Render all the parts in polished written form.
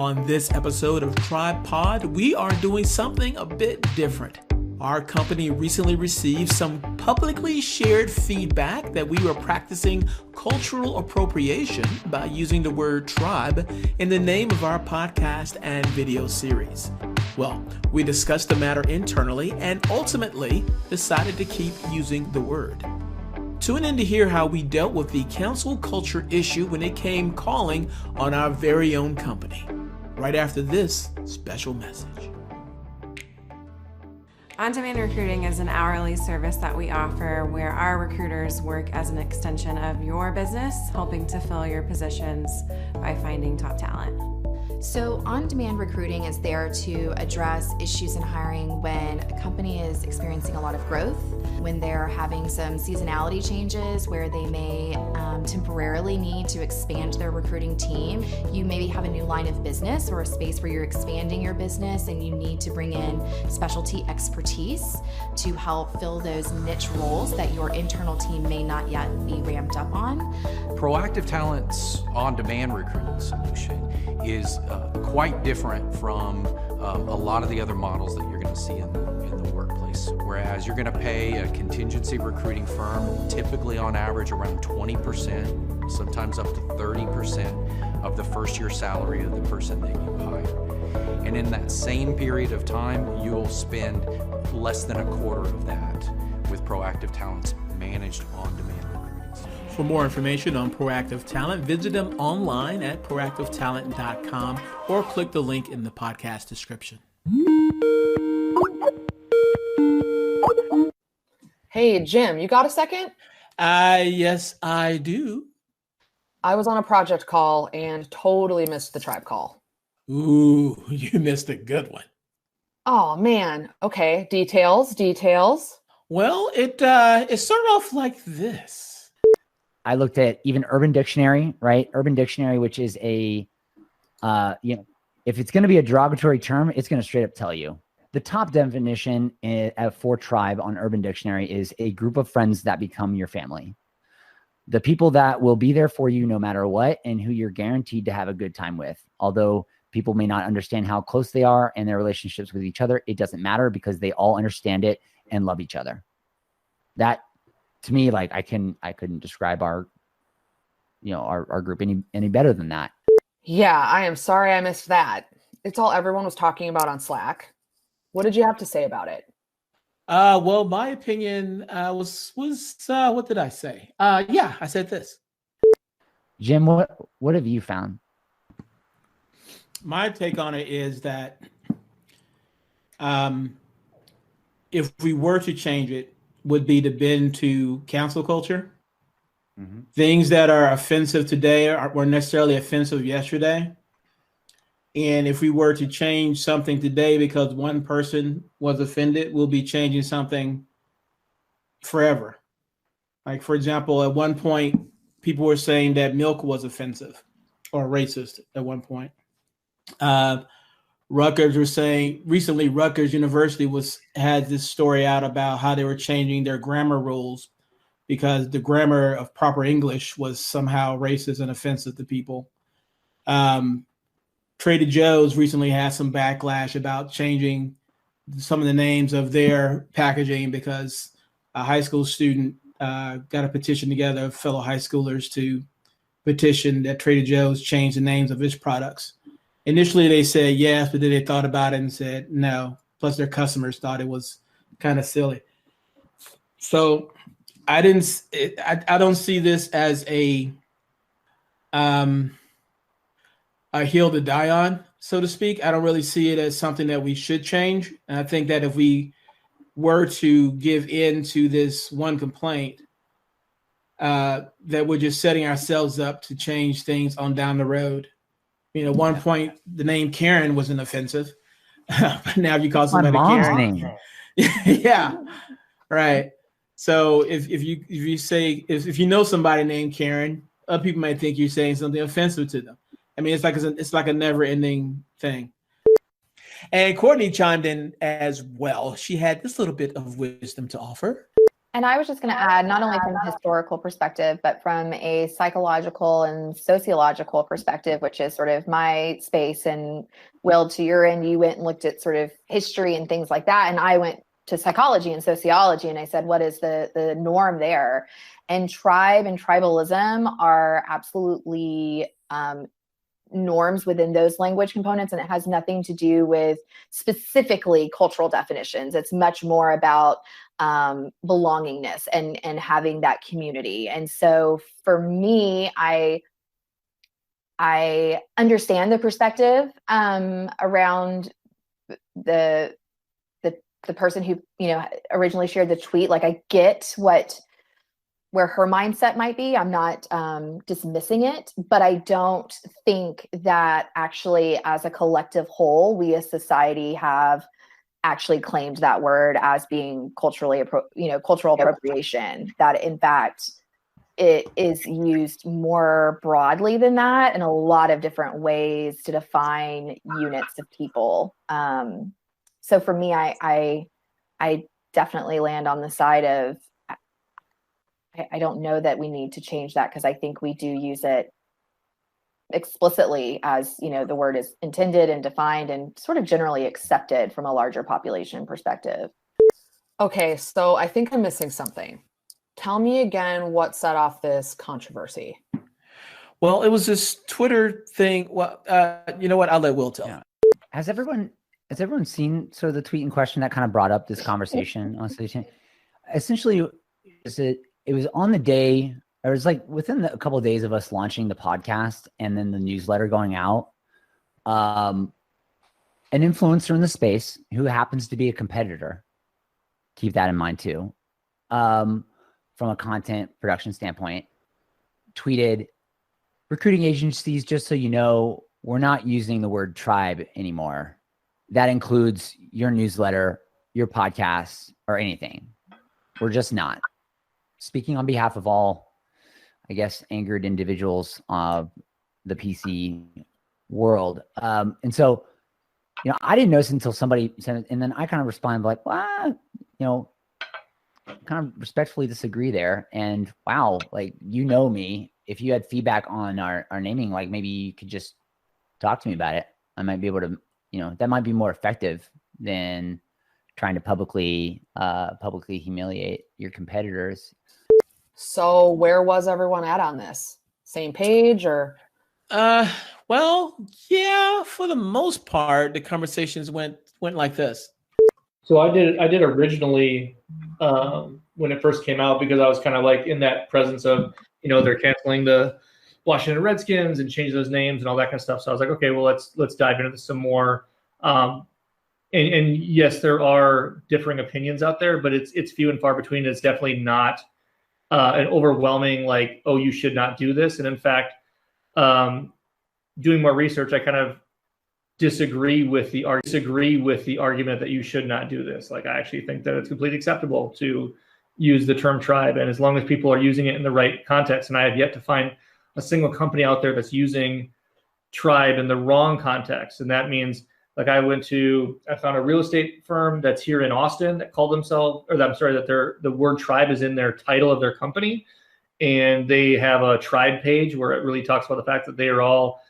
On this episode of Tribepod, we are doing something a bit different. Our company recently received some publicly shared feedback that we were practicing cultural appropriation by using the word tribe in the name of our podcast and video series. Well, we discussed the matter internally and ultimately decided to keep using the word. Tune in to hear how we dealt with the cancel culture issue when it came calling on our very own company. Right after this special message. On-demand recruiting is an hourly service that we offer where our recruiters work as an extension of your business, helping to fill your positions by finding top talent. So on-demand recruiting is there to address issues in hiring when a company is experiencing a lot of growth, when they're having some seasonality changes where they may temporarily need to expand their recruiting team. You maybe have a new line of business or a space where you're expanding your business and you need to bring in specialty expertise to help fill those niche roles that your internal team may not yet be ramped up on. Proactive Talent's on-demand recruiting solution is quite different from a lot of the other models that you're going to see in the workplace. Whereas you're going to pay a contingency recruiting firm typically on average around 20%, sometimes up to 30% of the first year salary of the person that you hire. And in that same period of time, you'll spend less than a quarter of that with Proactive Talent's managed on-demand recruiting. For more information on Proactive Talent, visit them online at proactivetalent.com or click the link in the podcast description. Hey, Jim, you got a second? Yes, I do. I was on a project call and totally missed the tribe call. Ooh, you missed a good one. Oh, man. Okay, details. Well, it started off like this. I looked at even Urban Dictionary, right? Urban Dictionary, which is a, if it's going to be a derogatory term, it's going to straight up tell you. The top definition for tribe on Urban Dictionary is a group of friends that become your family. The people that will be there for you no matter what and who you're guaranteed to have a good time with. Although people may not understand how close they are and their relationships with each other, it doesn't matter because they all understand it and love each other. That, to me, like I couldn't describe our group any better than that. Yeah, I am sorry I missed that. It's all everyone was talking about on Slack. What did you have to say about it? Well, my opinion was what did I say? Yeah, I said this. Jim, what have you found? My take on it is that if we were to change it, would be to bend to cancel culture. Mm-hmm. Things that are offensive today weren't necessarily offensive yesterday. And if we were to change something today because one person was offended, we'll be changing something forever. Like, for example, at one point, people were saying that milk was offensive or racist at one point. Rutgers were saying recently, Rutgers University had this story out about how they were changing their grammar rules because the grammar of proper English was somehow racist and offensive to people. Trader Joe's recently had some backlash about changing some of the names of their packaging because a high school student got a petition together of fellow high schoolers to petition that Trader Joe's change the names of its products. Initially, they said yes, but then they thought about it and said no. Plus, their customers thought it was kind of silly. So I don't see this as a hill to die on, so to speak. I don't really see it as something that we should change. And I think that if we were to give in to this one complaint, that we're just setting ourselves up to change things on down the road. At one point, the name Karen wasn't offensive. But now if you call somebody Karen. Name. Yeah, right. So if you know somebody named Karen, other people might think you're saying something offensive to them. I mean, it's like a never-ending thing. And Courtney chimed in as well. She had this little bit of wisdom to offer. And I was just going to add, not only from a historical perspective, but from a psychological and sociological perspective, which is sort of my space. And Will, to your end, you went and looked at sort of history and things like that. And I went to psychology and sociology, and I said, what is the norm there? And tribe and tribalism are absolutely norms within those language components, and it has nothing to do with specifically cultural definitions. It's much more about belongingness and having that community. And so for me, I understand the perspective around the person who, you know, originally shared the tweet. Like, I get where her mindset might be. I'm not dismissing it, but I don't think that actually as a collective whole, we as society have actually claimed that word as being cultural appropriation, that in fact it is used more broadly than that in a lot of different ways to define units of people. So for me, I definitely land on the side of, I don't know that we need to change that, because I think we do use it explicitly as, you know, the word is intended and defined and sort of generally accepted from a larger population perspective. Okay, so I think I'm missing something. Tell me again what set off this controversy. Well, it was this Twitter thing. Well, you know what? I'll let Will tell. Yeah. Has everyone seen sort of the tweet in question that kind of brought up this conversation on station? Essentially, it was on the day, or it was like within a couple of days of us launching the podcast and then the newsletter going out. An influencer in the space who happens to be a competitor, keep that in mind too, from a content production standpoint, tweeted, "Recruiting agencies, just so you know, we're not using the word tribe anymore. That includes your newsletter, your podcast, or anything. We're just not." Speaking on behalf of all, I guess, angered individuals of the PC world. And so, you know, I didn't notice until somebody said it, and then I kind of responded like, well, you know, kind of respectfully disagree there. And wow, like, you know me, if you had feedback on our naming, like maybe you could just talk to me about it. I might be able to, you know, that might be more effective than trying to publicly humiliate your competitors. So where was everyone at on this? Same page or? Well, yeah, for the most part, the conversations went like this. So I did originally when it first came out, because I was kind of like in that presence of, you know, they're canceling the Washington Redskins and changing those names and all that kind of stuff. So I was like, okay, well, let's dive into this some more. And yes, there are differing opinions out there, but it's few and far between. It's definitely not an overwhelming like, oh, you should not do this. And in fact, doing more research, I kind of disagree with the argument that you should not do this. Like, I actually think that it's completely acceptable to use the term tribe, and as long as people are using it in the right context. And I have yet to find a single company out there that's using tribe in the wrong context. And that means, like, I found a real estate firm that's here in Austin that called themselves, that the word tribe is in their title of their company. And they have a tribe page where it really talks about the fact that they are all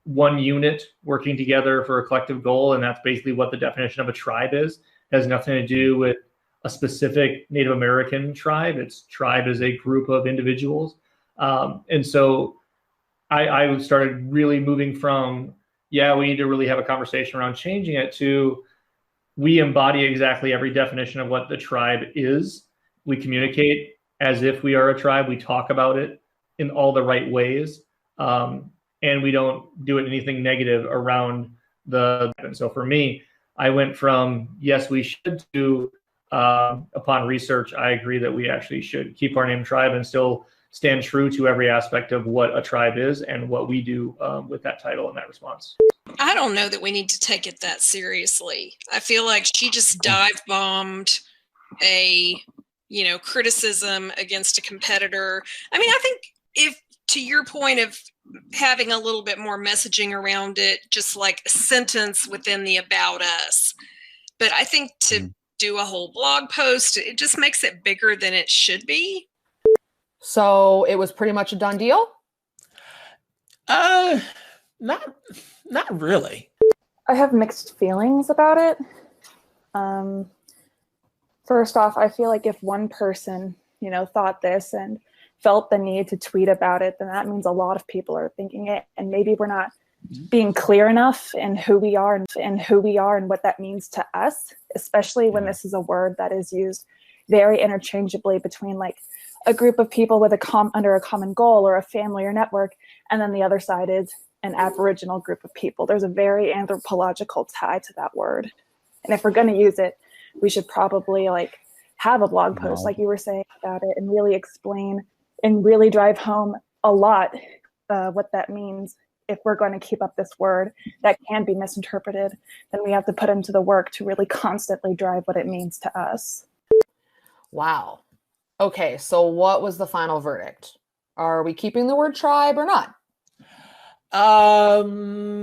one unit working together for a collective goal. And that's basically what the definition of a tribe is. It has nothing to do with a specific Native American tribe. It's tribe as a group of individuals. And so I started really moving from, yeah, we need to really have a conversation around changing it, to we embody exactly every definition of what the tribe is. We communicate as if we are a tribe. We talk about it in all the right ways. And we don't do anything negative around and so for me, I went from, yes, we should, to upon research, I agree that we actually should keep our name tribe and still stand true to every aspect of what a tribe is and what we do with that title and that response. I don't know that we need to take it that seriously. I feel like she just dive bombed a, criticism against a competitor. I mean, I think, if to your point of having a little bit more messaging around it, just like a sentence within the about us. But I think to do a whole blog post. It just makes it bigger than it should be. So it was pretty much a done deal? Not really. I have mixed feelings about it. First off, I feel like if one person, thought this and felt the need to tweet about it, then that means a lot of people are thinking it, and maybe we're not being clear enough in who we are and what that means to us, especially when this is a word that is used very interchangeably between like a group of people with under a common goal or a family or network, and then the other side is an Aboriginal group of people. There's a very anthropological tie to that word, and if we're going to use it, we should probably like have a blog post, like you were saying about it, and really explain and really drive home a lot what that means. If we're going to keep up this word that can be misinterpreted, then we have to put into the work to really constantly drive what it means to us. Wow. Okay, so what was the final verdict? Are we keeping the word tribe or not?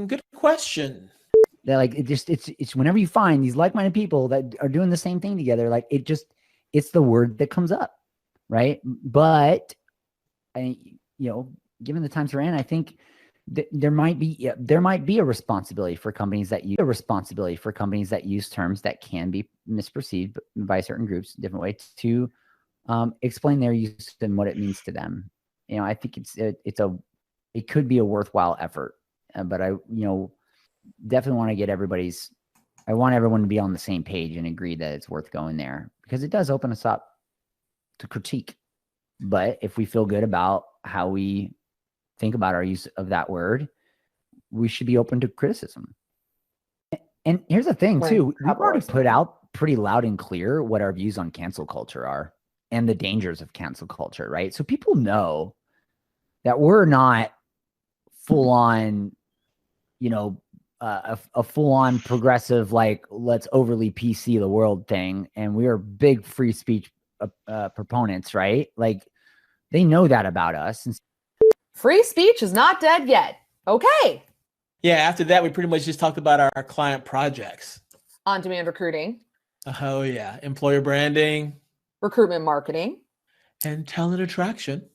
Good question. That like it's whenever you find these like-minded people that are doing the same thing together, like it's the word that comes up, right? But given the times we're in, I think there might be a responsibility for companies that use terms that can be misperceived by certain groups in different ways to explain their use and what it means to them. I think it could be a worthwhile effort, but I definitely want to get I want everyone to be on the same page and agree that it's worth going there, because it does open us up to critique. But if we feel good about how we think about our use of that word, we should be open to criticism. And here's the thing too, we've already put out pretty loud and clear what our views on cancel culture are and the dangers of cancel culture, right? So people know that we're not full on, a full-on progressive, like let's overly PC the world thing, and we are big free speech proponents, right? Like they know that about us. And free speech is not dead yet. Okay. Yeah, after that, we pretty much just talked about our client projects. On-demand recruiting. Oh yeah, employer branding, recruitment marketing, and talent attraction,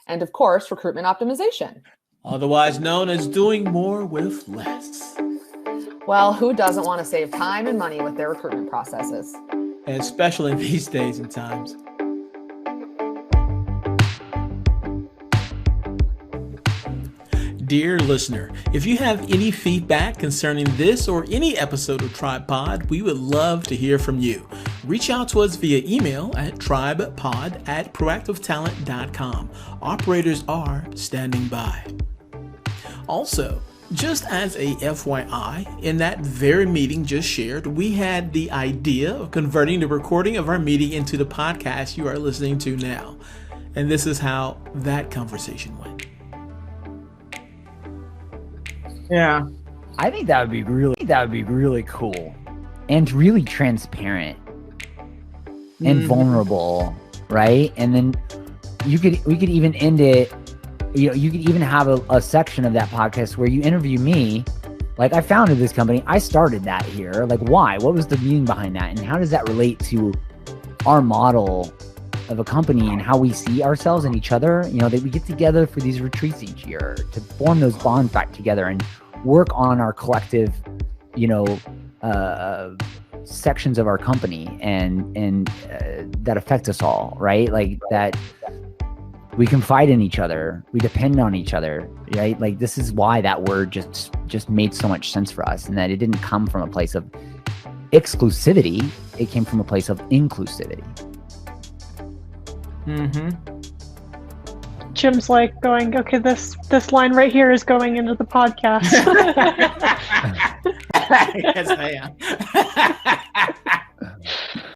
and of course, recruitment optimization. Otherwise known as doing more with less. Well, who doesn't want to save time and money with their recruitment processes? And especially in these days and times. Dear listener, if you have any feedback concerning this or any episode of Tribepod, we would love to hear from you. Reach out to us via email at tribepod@proactivetalent.com. Operators are standing by. Also, just as a FYI, in that very meeting just shared, we had the idea of converting the recording of our meeting into the podcast you are listening to now. And this is how that conversation went. Yeah. I think that would be really cool and really transparent and vulnerable, right? And then we could even end it, you could even have a section of that podcast where you interview me. Like, I founded this company. I started that here. Like, why? What was the meaning behind that? And how does that relate to our model of a company and how we see ourselves and each other? That we get together for these retreats each year to form those bonds back together and work on our collective, sections of our company and that affect us all, right? Like that we confide in each other, we depend on each other, right? Like this is why that word just made so much sense for us, and that it didn't come from a place of exclusivity, it came from a place of inclusivity. Jim's like going, okay, this line right here is going into the podcast. Yes, I am.